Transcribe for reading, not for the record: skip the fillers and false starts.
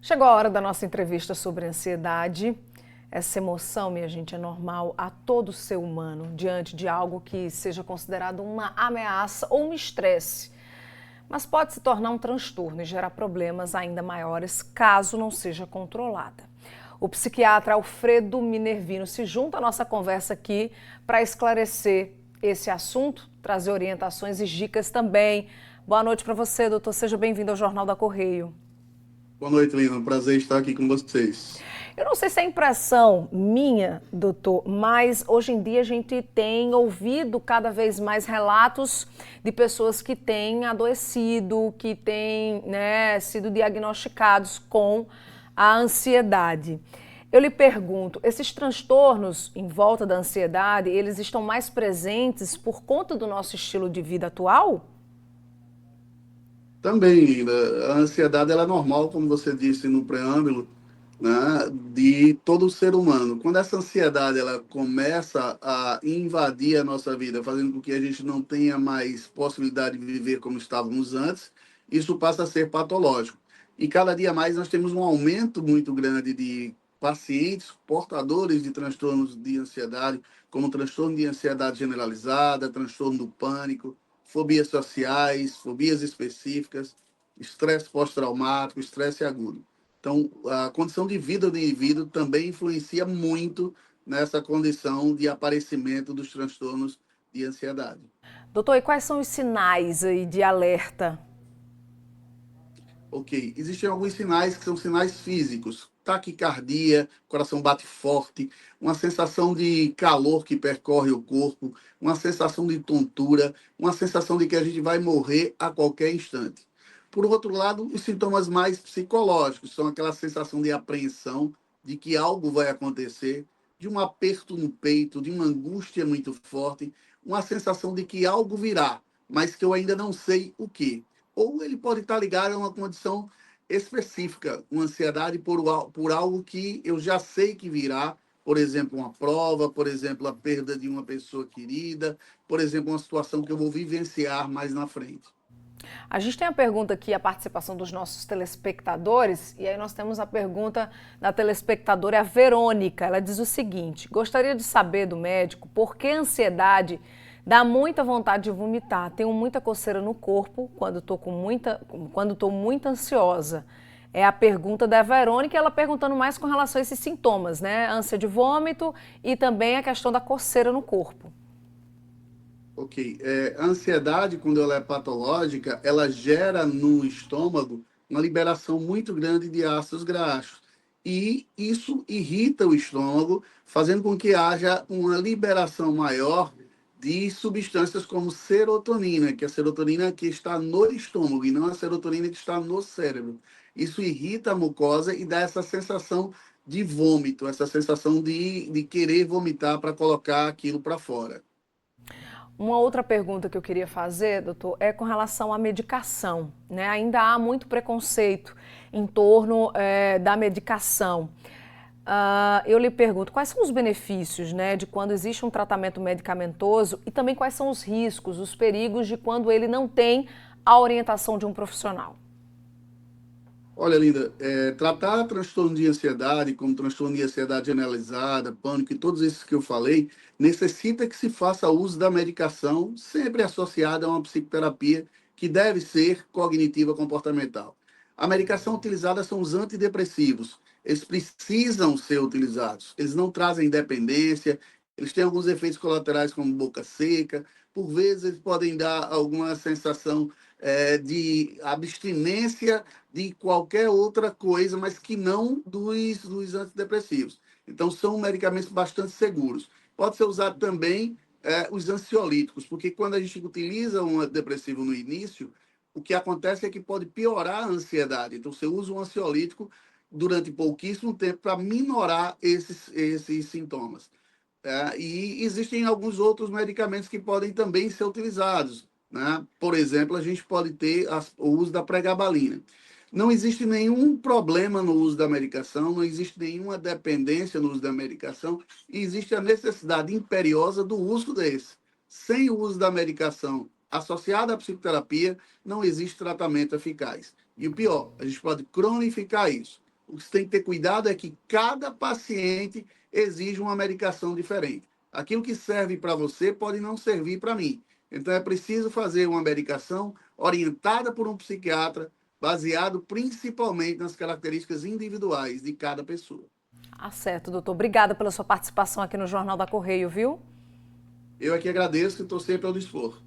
Chegou a hora da nossa entrevista sobre ansiedade. Essa emoção, minha gente, é normal a todo ser humano diante de algo que seja considerado uma ameaça ou um estresse, mas pode se tornar um transtorno e gerar problemas ainda maiores caso não seja controlada. O psiquiatra Alfredo Minervino se junta à nossa conversa aqui para esclarecer esse assunto, trazer orientações e dicas também. Boa noite para você, doutor. Seja bem-vindo ao Jornal da Correio. Boa noite, Lina. Um prazer estar aqui com vocês. Eu não sei se é impressão minha, doutor, mas hoje em dia a gente tem ouvido cada vez mais relatos de pessoas que têm adoecido, que têm, sido diagnosticados com a ansiedade. Eu lhe pergunto, esses transtornos em volta da ansiedade, eles estão mais presentes por conta do nosso estilo de vida atual? Também, Lina, a ansiedade ela é normal, como você disse no preâmbulo, né, de todo ser humano. Quando essa ansiedade ela começa a invadir a nossa vida, fazendo com que a gente não tenha mais possibilidade de viver como estávamos antes, isso passa a ser patológico. E cada dia mais nós temos um aumento muito grande de pacientes portadores de transtornos de ansiedade, como transtorno de ansiedade generalizada, transtorno do pânico, fobias sociais, fobias específicas, estresse pós-traumático, estresse agudo. Então, a condição de vida do indivíduo também influencia muito nessa condição de aparecimento dos transtornos de ansiedade. Doutor, e quais são os sinais aí de alerta? Ok, existem alguns sinais que são sinais físicos. Taquicardia, coração bate forte, uma sensação de calor que percorre o corpo, uma sensação de tontura, uma sensação de que a gente vai morrer a qualquer instante. Por outro lado, os sintomas mais psicológicos são aquela sensação de apreensão, de que algo vai acontecer, de um aperto no peito, de uma angústia muito forte, uma sensação de que algo virá, mas que eu ainda não sei o que. Ou ele pode estar ligado a uma condição específica, uma ansiedade por algo que eu já sei que virá, por exemplo, uma prova, por exemplo, a perda de uma pessoa querida, por exemplo, uma situação que eu vou vivenciar mais na frente. A gente tem a pergunta aqui, a participação dos nossos telespectadores, e aí nós temos a pergunta da telespectadora, a Verônica. Ela diz o seguinte: gostaria de saber do médico por que a ansiedade dá muita vontade de vomitar. Tenho muita coceira no corpo quando estou muito ansiosa. É a pergunta da Verônica, ela perguntando mais com relação a esses sintomas, né? Ânsia de vômito e também a questão da coceira no corpo. Ok. A ansiedade, quando ela é patológica, ela gera no estômago uma liberação muito grande de ácidos graxos. E isso irrita o estômago, fazendo com que haja uma liberação maior de substâncias como serotonina, que é a serotonina que está no estômago e não a serotonina que está no cérebro. Isso irrita a mucosa e dá essa sensação de vômito, essa sensação de querer vomitar para colocar aquilo para fora. Uma outra pergunta que eu queria fazer, doutor, é com relação à medicação, né? Ainda há muito preconceito em torno da medicação. Eu lhe pergunto, quais são os benefícios, né, de quando existe um tratamento medicamentoso e também quais são os riscos, os perigos de quando ele não tem a orientação de um profissional? Olha, Linda, tratar transtorno de ansiedade, como transtorno de ansiedade generalizada, pânico e todos esses que eu falei, necessita que se faça uso da medicação, sempre associada a uma psicoterapia que deve ser cognitiva comportamental. A medicação utilizada são os antidepressivos. Eles precisam ser utilizados. Eles não trazem dependência, eles têm alguns efeitos colaterais como boca seca, por vezes eles podem dar alguma sensação de abstinência de qualquer outra coisa, mas que não dos antidepressivos. Então, são medicamentos bastante seguros. Pode ser usado também os ansiolíticos, porque quando a gente utiliza um antidepressivo no início, o que acontece é que pode piorar a ansiedade. Então, você usa um ansiolítico durante pouquíssimo tempo para minorar esses sintomas. E existem alguns outros medicamentos que podem também ser utilizados, né? Por exemplo, a gente pode ter o uso da pregabalina. Não existe nenhum problema no uso da medicação, não existe nenhuma dependência no uso da medicação, e existe a necessidade imperiosa do uso desse. Sem o uso da medicação associada à psicoterapia, não existe tratamento eficaz. E o pior, a gente pode cronificar isso. O que você tem que ter cuidado é que cada paciente exige uma medicação diferente. Aquilo que serve para você pode não servir para mim. Então é preciso fazer uma medicação orientada por um psiquiatra, baseado principalmente nas características individuais de cada pessoa. Ah, certo, doutor. Obrigada pela sua participação aqui no Jornal da Correio, viu? Eu aqui agradeço e estou sempre ao dispor.